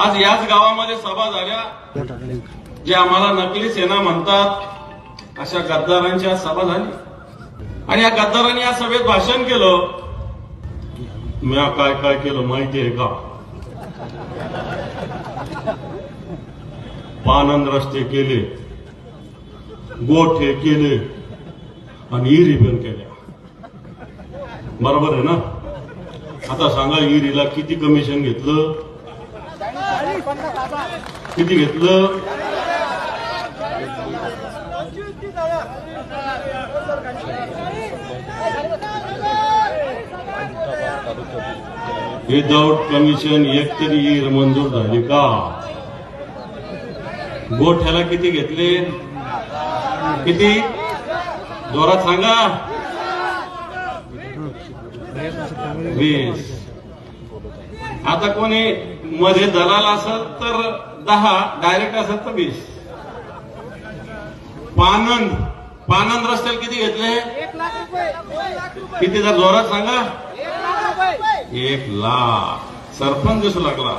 आज याच गावामध्ये सभा झाल्या, जे आम्हाला नकली सेना म्हणतात अशा गद्दारांची आज सभा झाली आणि या गद्दारांनी या सभेत भाषण केलं. मी काय काय केलं माहिती आहे का? पानंद रस्ते केले, गोठे केले आणि इरी पण केल्या. बरोबर आहे ना? आता सांगा, इरीला किती कमिशन घेतलं? किती घेतलं? विदाउट कमिशन एक तरी इर मंजूर झाली का? गोठ्याला किती घेतले? किती? जोरात सांगा. 20. आता कोणी मध्ये दलाल असेल तर 10, डायरेक्ट असेल तर 20. पानंद रस्त्याला किती घेतले? 1 लाख रुपये. किती? जर जोरात सांगा. 1 लाख रुपये. 1 लाख. सरपंच दिसू लागला.